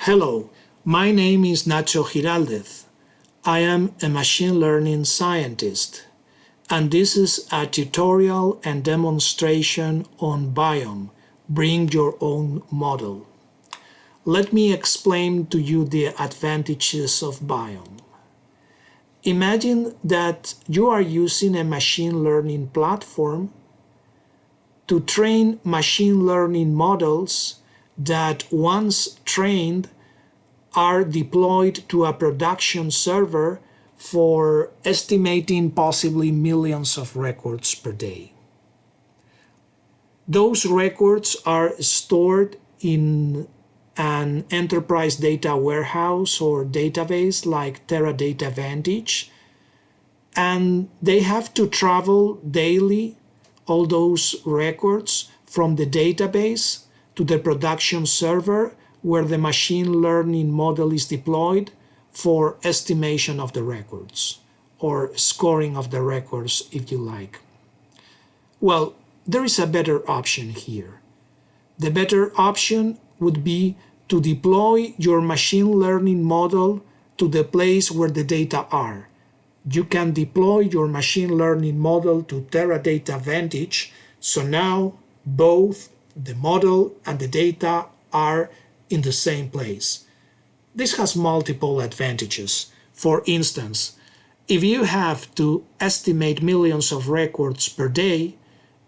Hello, my name is Nacho Giraldez. I am a machine learning scientist, and this is a tutorial and demonstration on BYOM, Bring Your Own Model. Let me explain to you the advantages of BYOM. Imagine that you are using a machine learning platform to train machine learning models that once trained are deployed to a production server for estimating possibly millions of records per day. Those records are stored in an enterprise data warehouse or database like Teradata Vantage, and they have to travel daily, all those records, from the database to the production server where the machine learning model is deployed for estimation of the records or scoring of the records, if you like. Well, there is a better option here. The better option would be to deploy your machine learning model to the place where the data are. You can deploy your machine learning model to Teradata Vantage, so now both the model and the data are in the same place. This has multiple advantages. For instance, if you have to estimate millions of records per day,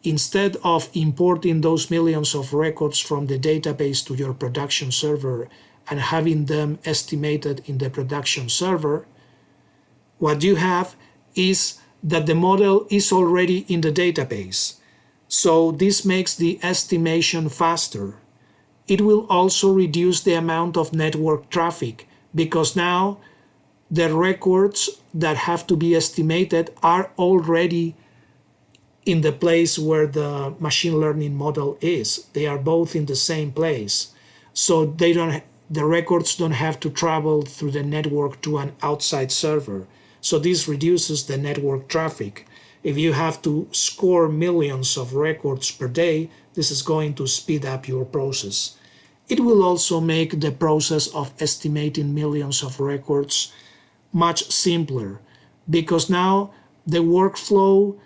instead of importing those millions of records from the database to your production server and having them estimated in the production server, what you have is that the model is already in the database. So this makes the estimation faster. It will also reduce the amount of network traffic because now the records that have to be estimated are already in the place where the machine learning model is. They are both in the same place. So the records don't have to travel through the network to an outside server. So this reduces the network traffic. If you have to score millions of records per day, this is going to speed up your process. It will also make the process of estimating millions of records much simpler because now the workflow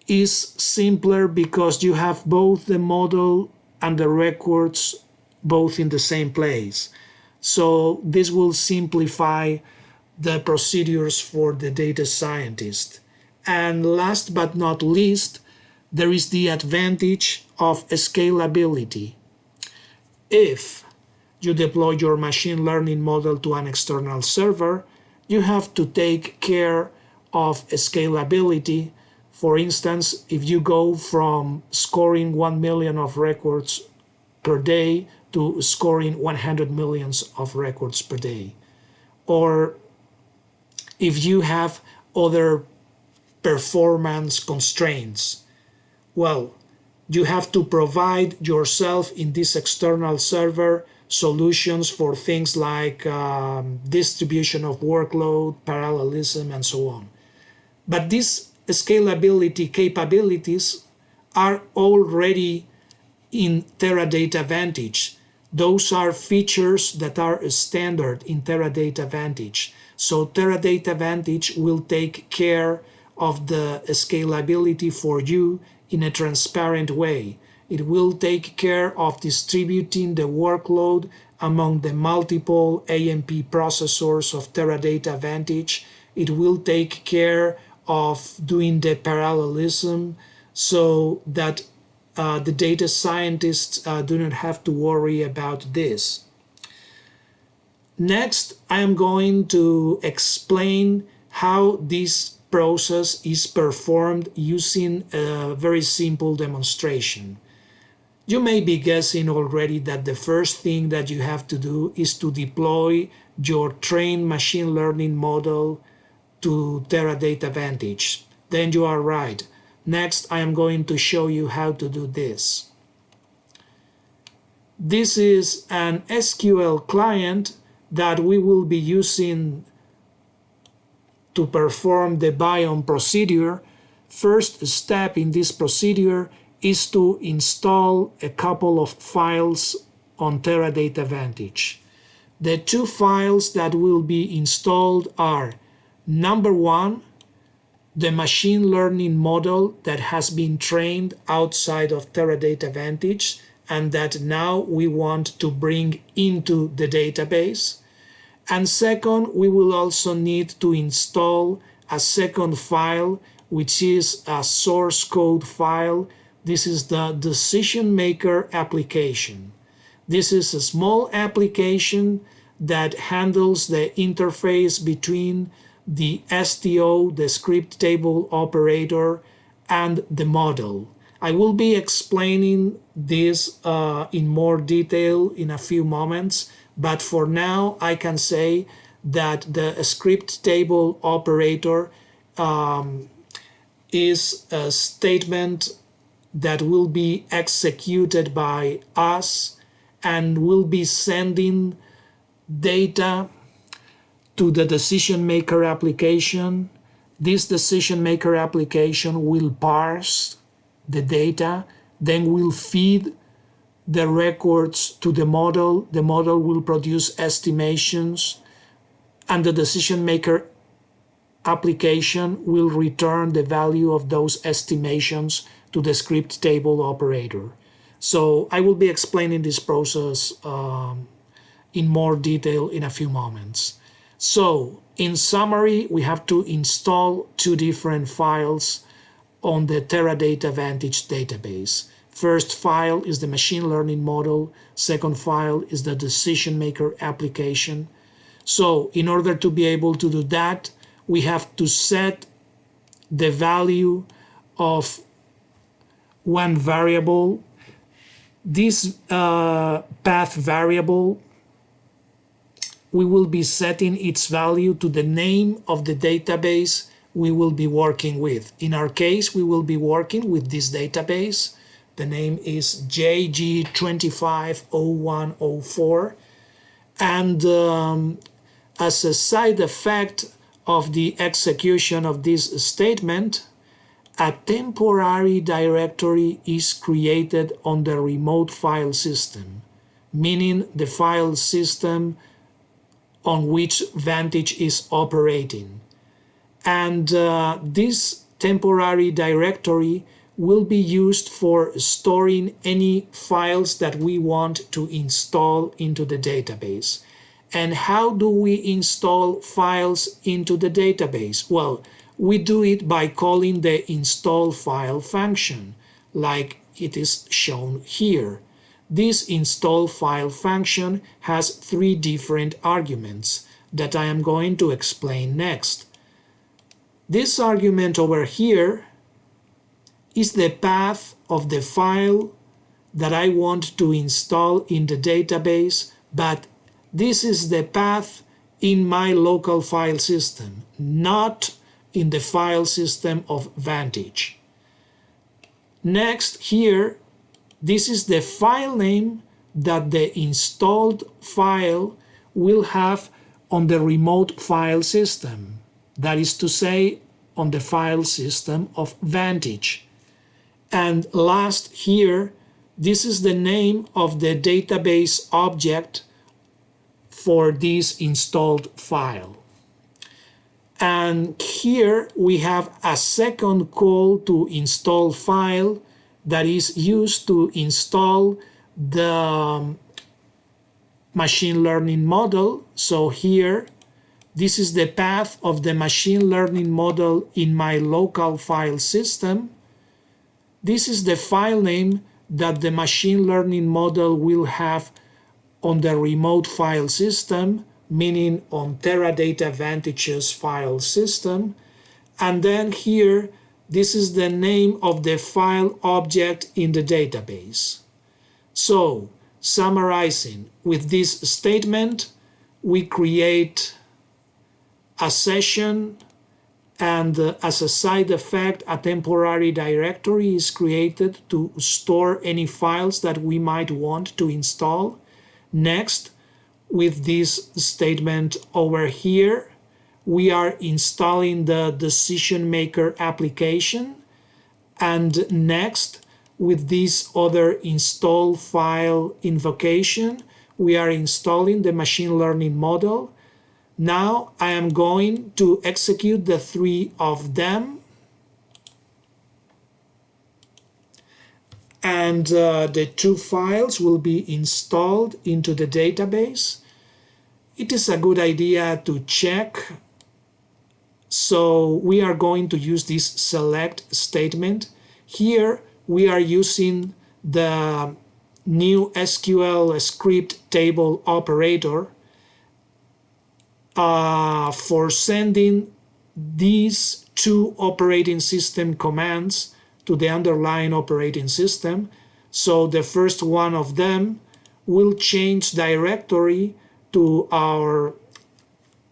is simpler because you have both the model and the records both in the same place. So this will simplify the procedures for the data scientist. And last but not least, there is the advantage of scalability. If you deploy your machine learning model to an external server, you have to take care of scalability. For instance, if you go from scoring 1 million of records per day to scoring 100 millions of records per day, or if you have other performance constraints, well, you have to provide yourself in this external server solutions for things like distribution of workload, parallelism, and so on. But these scalability capabilities are already in Teradata Vantage. Those are features that are standard in Teradata Vantage. So Teradata Vantage will take care of the scalability for you in a transparent way. It will take care of distributing the workload among the multiple AMP processors of Teradata Vantage. It will take care of doing the parallelism so that the data scientists do not have to worry about this. Next, I am going to explain how this process is performed using a very simple demonstration. You may be guessing already that the first thing that you have to do is to deploy your trained machine learning model to Teradata Vantage. Then you are right. Next, I am going to show you how to do this. This is an SQL client that we will be using to perform the BYOM procedure. First step in this procedure is to install a couple of files on Teradata Vantage. The two files that will be installed are, number one, the machine learning model that has been trained outside of Teradata Vantage and that now we want to bring into the database. And second, we will also need to install a second file, which is a source code file. This is the decision maker application. This is a small application that handles the interface between the STO, the script table operator, and the model. I will be explaining this in more detail in a few moments, but for now I can say that the script table operator is a statement that will be executed by us and will be sending data to the decision maker application. This decision maker application will parse the data, then will feed the records to the model. The model will produce estimations, and the decision maker application will return the value of those estimations to the script table operator. So I will be explaining this process in more detail in a few moments. So in summary, we have to install two different files on the Teradata Vantage database. First file is the machine learning model. Second file is the decision maker application. So in order to be able to do that, we have to set the value of one variable. This path variable, we will be setting its value to the name of the database we will be working with. In our case, we will be working with this database. The name is JG250104. And as a side effect of the execution of this statement, a temporary directory is created on the remote file system, meaning the file system on which Vantage is operating. And this temporary directory will be used for storing any files that we want to install into the database. And how do we install files into the database? Well, we do it by calling the install file function, like it is shown here. This install file function has three different arguments that I am going to explain next. This argument over here is the path of the file that I want to install in the database, but this is the path in my local file system, not in the file system of Vantage. Next, here, this is the file name that the installed file will have on the remote file system. That is to say, on the file system of Vantage. And last here, this is the name of the database object for this installed file. And here we have a second call to install file that is used to install the machine learning model. So here, this is the path of the machine learning model in my local file system. This is the file name that the machine learning model will have on the remote file system, meaning on Teradata Vantage's file system. And then here, this is the name of the file object in the database. So, summarizing, with this statement, we create a session, and as a side effect, a temporary directory is created to store any files that we might want to install. Next, with this statement over here, we are installing the decision maker application. And next, with this other install file invocation, we are installing the machine learning model. Now I am going to execute the three of them, and the two files will be installed into the database. It is a good idea to check. So we are going to use this select statement. Here we are using the new SQL script table operator for sending these two operating system commands to the underlying operating system. So the first one of them will change directory to our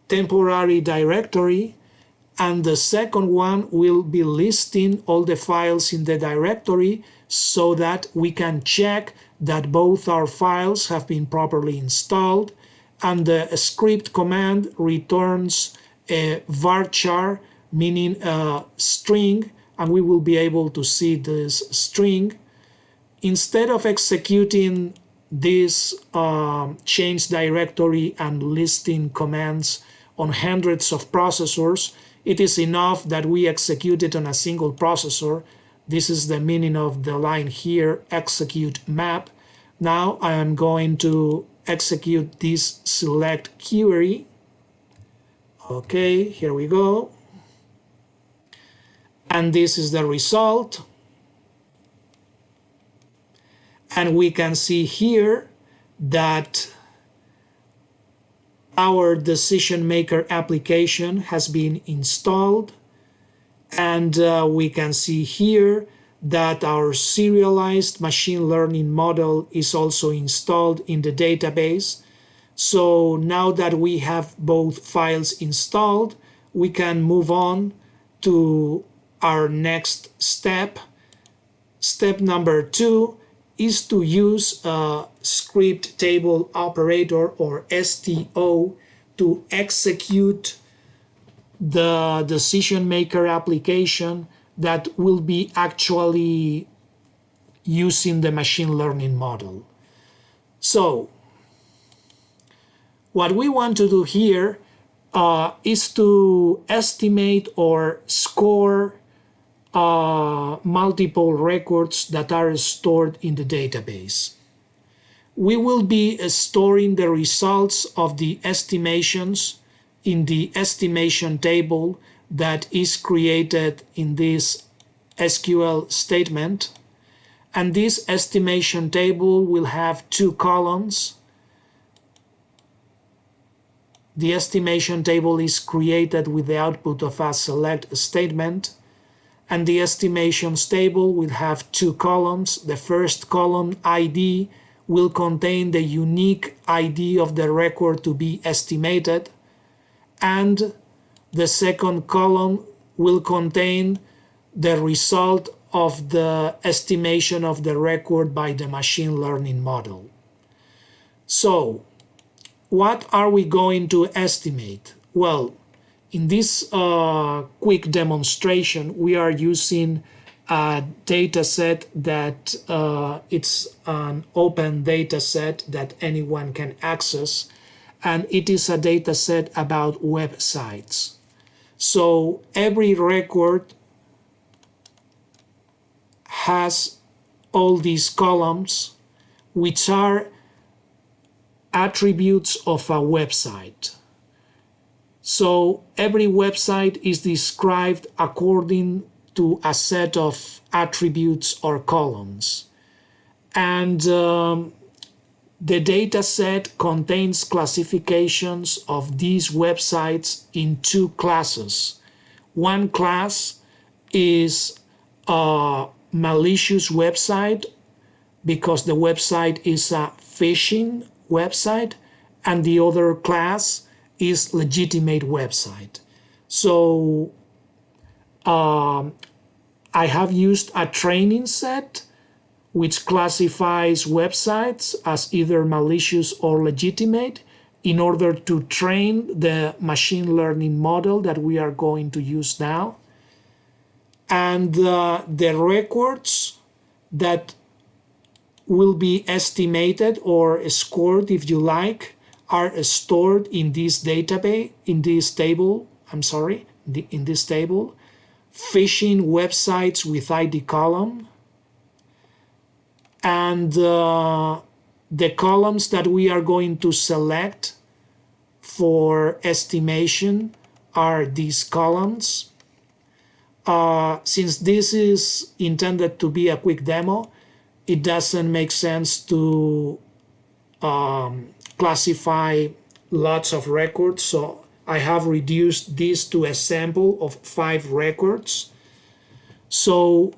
temporary directory, and the second one will be listing all the files in the directory so that we can check that both our files have been properly installed, and the script command returns a varchar, meaning a string, and we will be able to see this string. Instead of executing this change directory and listing commands on hundreds of processors, it is enough that we execute it on a single processor. This is the meaning of the line here, execute map. Now I am going to execute this select query. Okay, here we go. And this is the result. And we can see here that our decision maker application has been installed, and we can see here that our serialized machine learning model is also installed in the database. So now that we have both files installed, we can move on to our next step. Step number 2 is to use a script table operator, or STO, to execute the decision maker application that will be actually using the machine learning model. So what we want to do here is to estimate or score multiple records that are stored in the database. We will be storing the results of the estimations in the estimation table that is created in this SQL statement. And this estimation table will have two columns. The estimation table is created with the output of a select statement. And the estimations table will have two columns. The first column, ID, will contain the unique ID of the record to be estimated, and the second column will contain the result of the estimation of the record by the machine learning model. So, what are we going to estimate? Well, in this quick demonstration, we are using a data set that it's an open data set that anyone can access, and it is a data set about websites. So every record has all these columns, which are attributes of a website. So every website is described according to a set of attributes or columns. And the data set contains classifications of these websites in two classes. One class is a malicious website, because the website is a phishing website, and the other class is legitimate website. So I have used a training set which classifies websites as either malicious or legitimate in order to train the machine learning model that we are going to use now. And the records that will be estimated or scored, if you like, are stored in this database, in this table. In this table. Phishing websites with ID column, and the columns that we are going to select for estimation are these columns. Since this is intended to be a quick demo, it doesn't make sense to classify lots of records, so I have reduced this to a sample of 5 records. So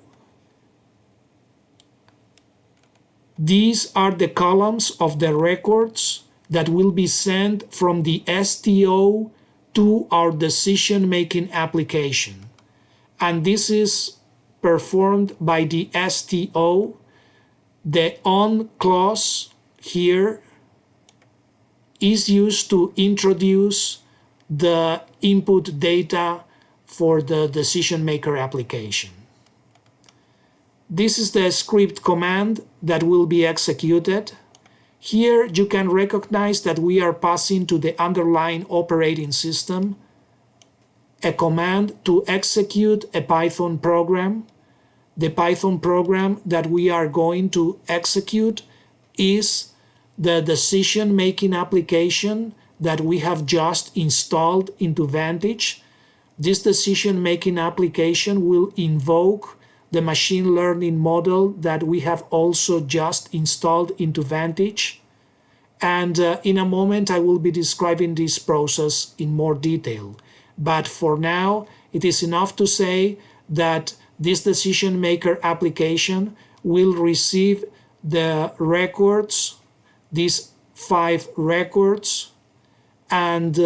these are the columns of the records that will be sent from the STO to our decision-making application. And this is performed by the STO. The on clause here is used to introduce the input data for the decision maker application. This is the script command that will be executed. Here you can recognize that we are passing to the underlying operating system a command to execute a Python program. The Python program that we are going to execute is the decision-making application that we have just installed into Vantage. This decision-making application will invoke the machine learning model that we have also just installed into Vantage. And in a moment, I will be describing this process in more detail. But for now, it is enough to say that this decision maker application will receive the records, these 5 records, and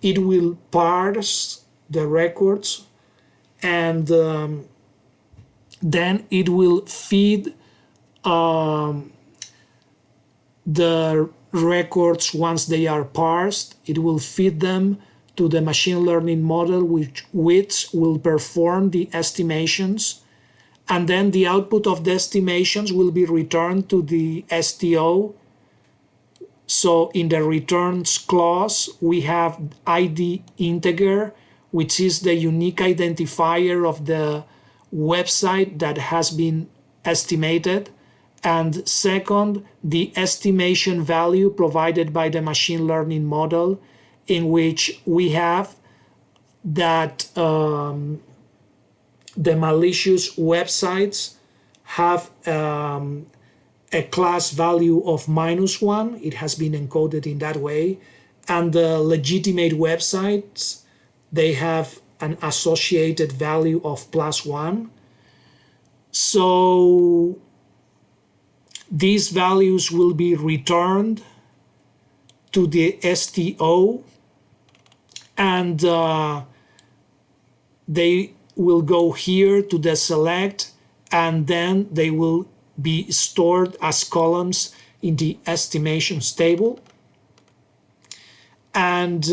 it will parse the records, and then it will feed the records. Once they are parsed, it will feed them to the machine learning model, which will perform the estimations, and then the output of the estimations will be returned to the STO. So in the returns clause, we have ID integer, which is the unique identifier of the website that has been estimated. And second, the estimation value provided by the machine learning model, in which we have that the malicious websites have a class value of -1. It has been encoded in that way. And the legitimate websites, they have an associated value of +1. So these values will be returned to the STO, and they will go here to the select, and then they will be stored as columns in the estimations table. And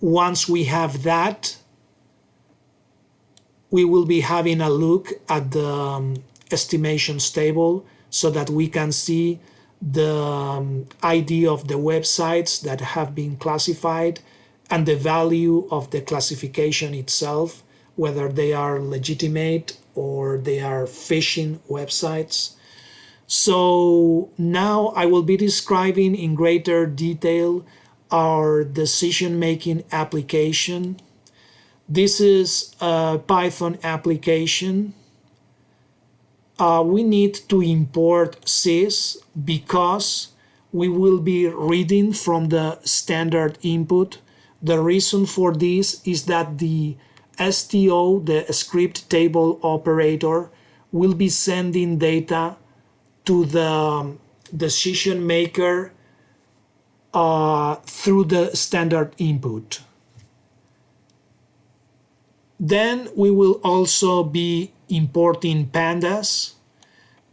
once we have that, we will be having a look at the estimations table so that we can see the ID of the websites that have been classified and the value of the classification itself, whether they are legitimate or they are phishing websites. So now I will be describing in greater detail our decision-making application. This is a Python application. We need to import sys because we will be reading from the standard input. The reason for this is that the STO, the script table operator, will be sending data to the decision maker through the standard input. Then we will also be importing pandas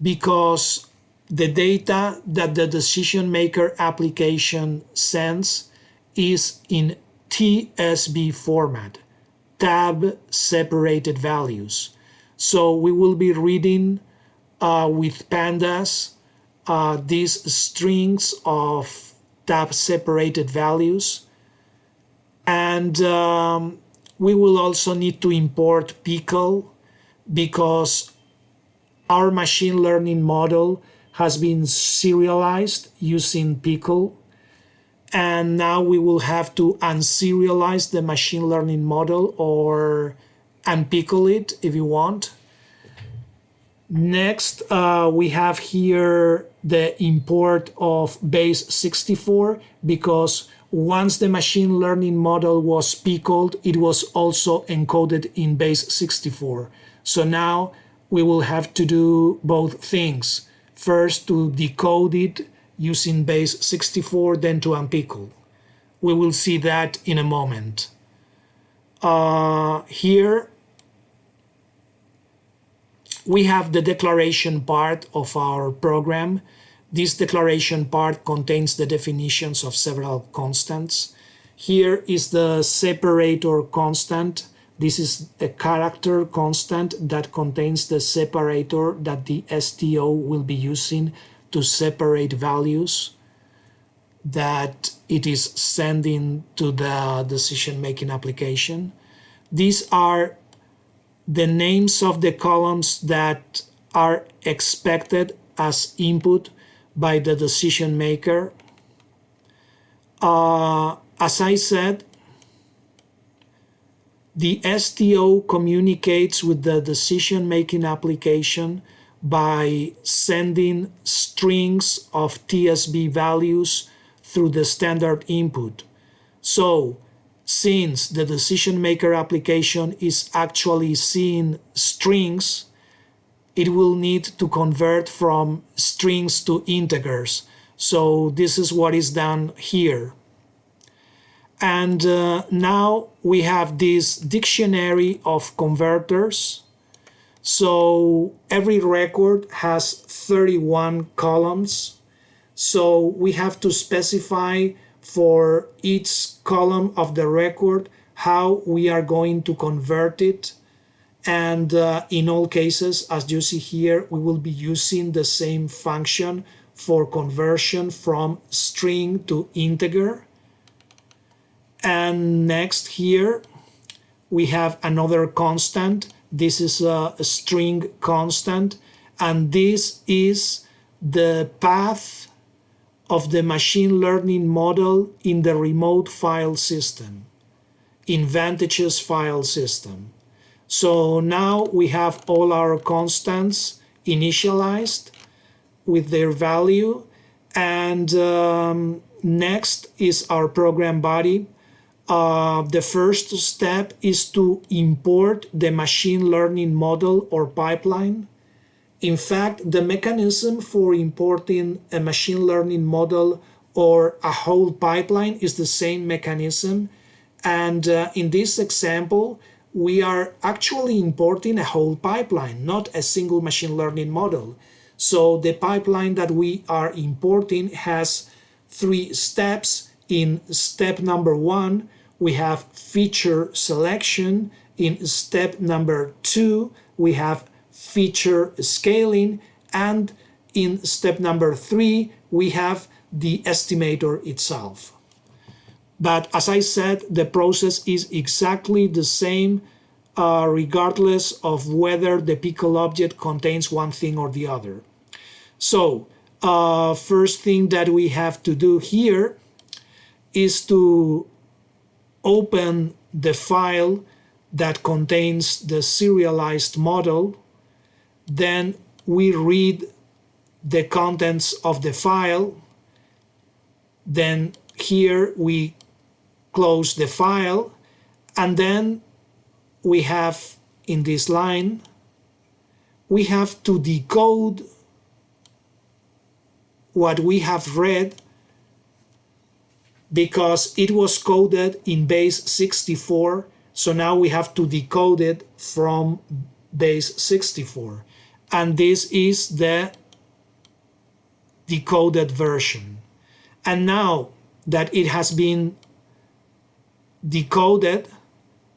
because the data that the decision maker application sends is in TSV format, tab separated values. So we will be reading with pandas these strings of tab separated values. And we will also need to import pickle because our machine learning model has been serialized using pickle. And now we will have to unserialize the machine learning model or unpickle it if you want. Next, we have here the import of base 64 because once the machine learning model was pickled, it was also encoded in base 64. So now we will have to do both things. First to decode it using base 64, then to unpickle. We will see that in a moment. Here we have the declaration part of our program. This declaration part contains the definitions of several constants. Here is the separator constant. This is a character constant that contains the separator that the STO will be using to separate values that it is sending to the decision-making application. These are the names of the columns that are expected as input by the decision maker. As I said, the STO communicates with the decision-making application by sending strings of TSV values through the standard input. So, since the decision maker application is actually seeing strings, it will need to convert from strings to integers. So this is what is done here. And now we have this dictionary of converters. So every record has 31 columns. So we have to specify for each column of the record how we are going to convert it. And in all cases, as you see here, we will be using the same function for conversion from string to integer. And next here, we have another constant. This is a string constant, and this is the path of the machine learning model in the remote file system, in Vantage's file system. So now we have all our constants initialized with their value, and next is our program body. The first step is to import the machine learning model or pipeline. In fact, the mechanism for importing a machine learning model or a whole pipeline is the same mechanism. And in this example, we are actually importing a whole pipeline, not a single machine learning model. So the pipeline that we are importing has 3 steps. In step number 1, we have feature selection. In step number 2, we have feature scaling. And in step number 3, we have the estimator itself. But as I said, the process is exactly the same regardless of whether the pickle object contains one thing or the other. So first thing that we have to do here is to open the file that contains the serialized model. Then we read the contents of the file. Then here we close the file, and then we have in this line, we have to decode what we have read because it was coded in base 64. So now we have to decode it from base 64. And this is the decoded version. And now that it has been decoded,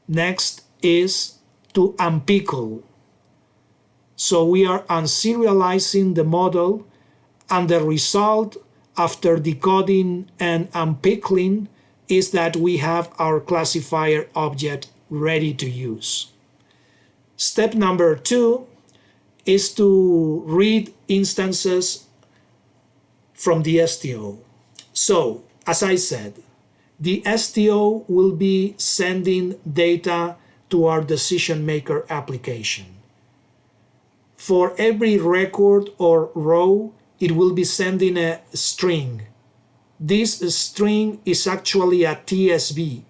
next is to unpickle. So we are unserializing the model, and the result after decoding and unpickling is that we have our classifier object ready to use. Step number 2 is to read instances from the STO. So, as I said, the STO will be sending data to our decision maker application. For every record or row, it will be sending a string. This string is actually a TSV.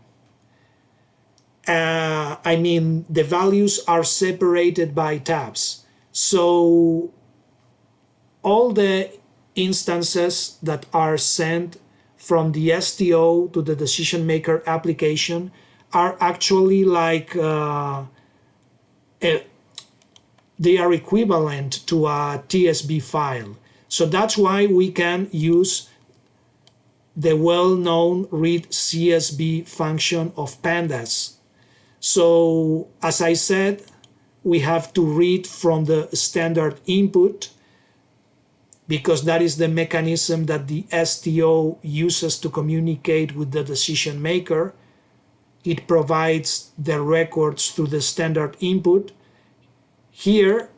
The values are separated by tabs. So all the instances that are sent from the STO to the decision maker application are actually like they are equivalent to a TSV file. So that's why we can use the well-known read CSV function of pandas. So as I said, we have to read from the standard input because that is the mechanism that the STO uses to communicate with the decision maker. It provides the records through the standard input. Here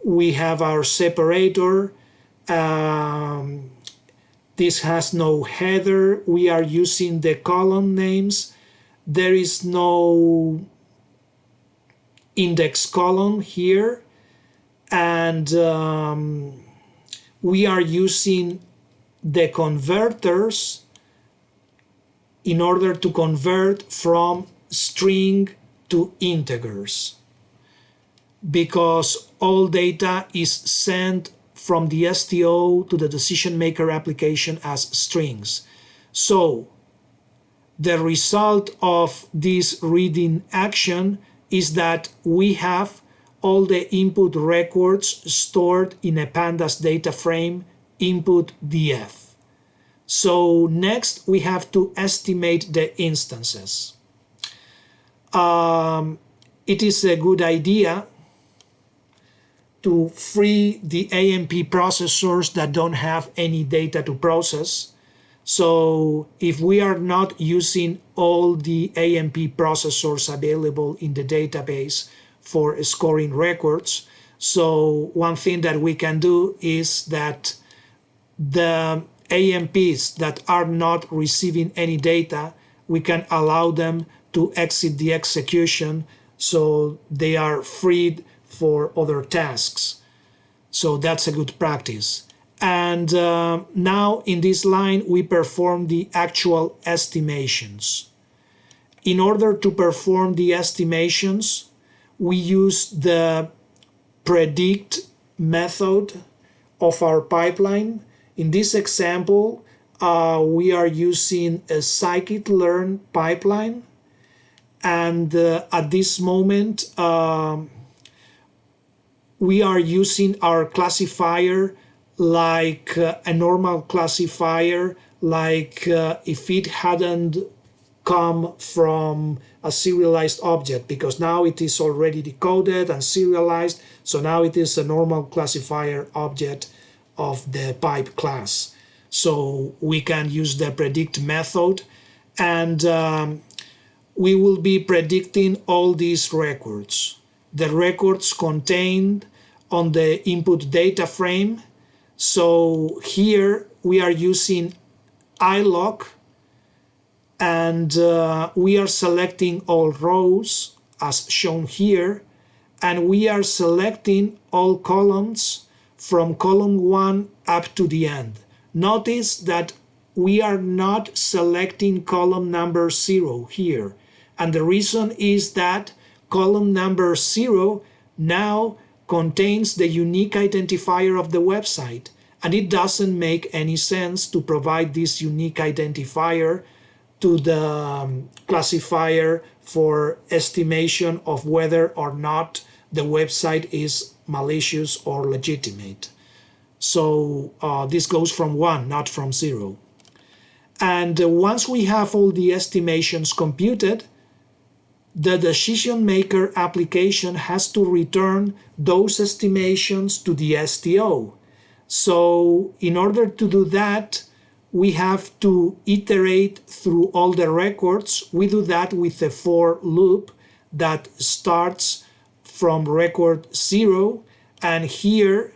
we have our separator. This has no header. We are using the column names. There is no index column here. And we are using the converters in order to convert from string to integers, because all data is sent from the STO to the decision maker application as strings. So the result of this reading action is that we have all the input records stored in a pandas data frame input df. So next we have to estimate the instances. It is a good idea to free the AMP processors that don't have any data to process. So if we are not using all the AMP processors available in the database for scoring records, so one thing that we can do is that the AMPs that are not receiving any data, we can allow them to exit the execution so they are freed for other tasks. So that's a good practice. And now in this line we perform the actual estimations. In order to perform the estimations, we use the predict method of our pipeline. In this example, we are using a scikit-learn pipeline, and at this moment we are using our classifier like a normal classifier, like if it hadn't come from a serialized object, because now it is already decoded and serialized, so now it is a normal classifier object of the pipe class. So we can use the predict method, and we will be predicting all these records. The records contained on the input data frame. So here we are using iloc, and we are selecting all rows as shown here, and we are selecting all columns from column 1 up to the end. Notice that we are not selecting column number 0 here, and the reason is that column number 0 now contains the unique identifier of the website, and it doesn't make any sense to provide this unique identifier to the classifier for estimation of whether or not the website is malicious or legitimate. So this goes from 1, not from 0. And once we have all the estimations computed, the decision maker application has to return those estimations to the STO. So in order to do that, we have to iterate through all the records. We do that with a for loop that starts from record 0, and here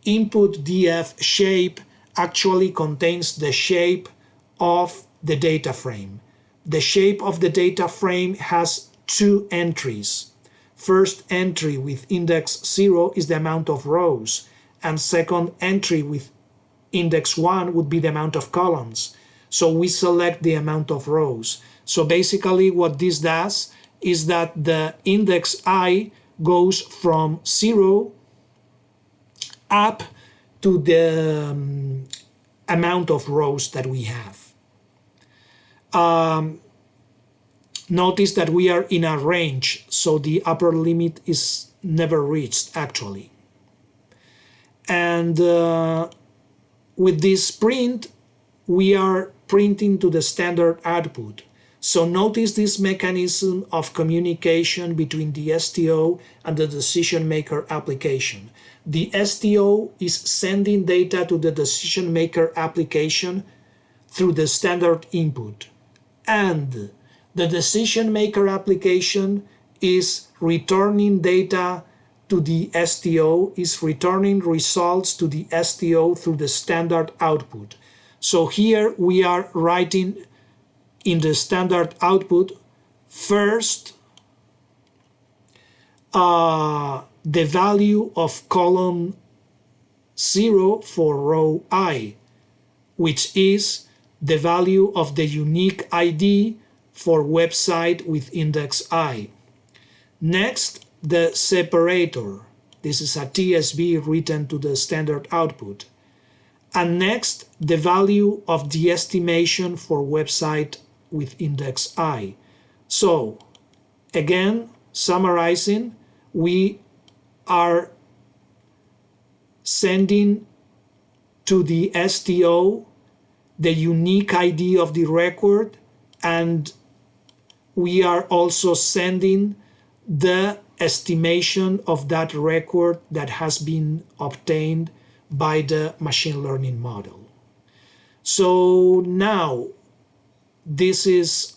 input df shape actually contains the shape of the data frame. The shape of the data frame has two entries. First entry with index 0 is the amount of rows, and second entry with index 1 would be the amount of columns. So we select the amount of rows. So basically what this does is that the index I goes from 0 up to the amount of rows that we have. Notice that we are in a range, so the upper limit is never reached actually. And with this print, we are printing to the standard output. So notice this mechanism of communication between the STO and the decision maker application. The STO is sending data to the decision maker application through the standard input, and the decision maker application is returning data to the STO, is returning results to the STO through the standard output. So here we are writing in the standard output first the value of column 0 for row I, which is the value of the unique ID for website with index I. Next, the separator. This is a TSV written to the standard output. And next, the value of the estimation for website with index I. So, again, summarizing, we are sending to the STO the unique ID of the record, and we are also sending the estimation of that record that has been obtained by the machine learning model. So now this is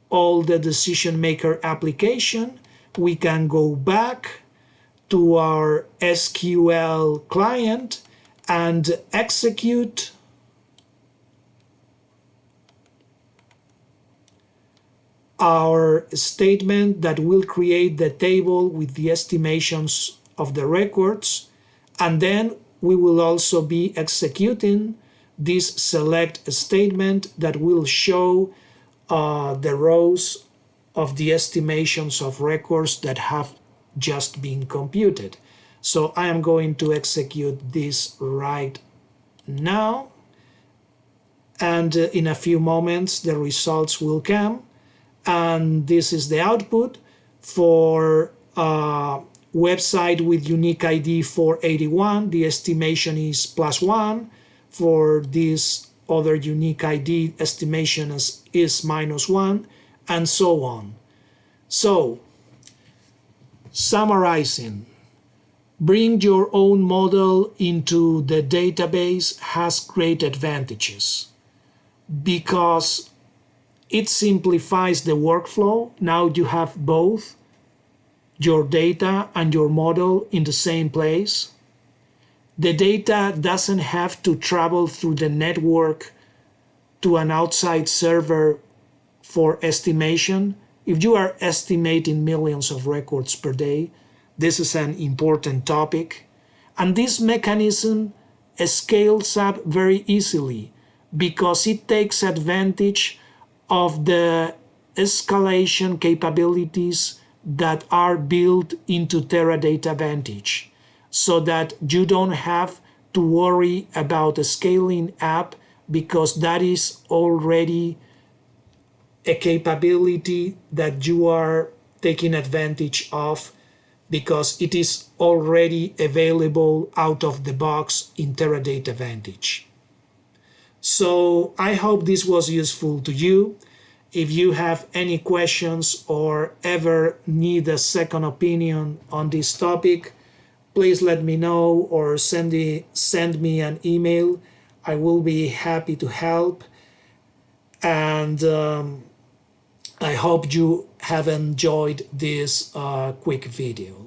all the decision maker application. We can go back to our SQL client and execute our statement that will create the table with the estimations of the records, and then we will also be executing this select statement that will show the rows of the estimations of records that have just been computed. So I am going to execute this right now, and in a few moments the results will come. And this is the output for website with unique ID 481. The estimation is +1. For this other unique ID, estimation is -1, and so on. So, summarizing, bring your own model into the database has great advantages because it simplifies the workflow. Now you have both your data and your model in the same place. The data doesn't have to travel through the network to an outside server for estimation. If you are estimating millions of records per day, this is an important topic. And this mechanism scales up very easily because it takes advantage of the escalation capabilities that are built into Teradata Vantage, so that you don't have to worry about scaling up, because that is already a capability that you are taking advantage of, because it is already available out of the box in Teradata Vantage. So I hope this was useful to you. If you have any questions or ever need a second opinion on this topic, please let me know or send me an email. I will be happy to help. And I hope you have enjoyed this quick video.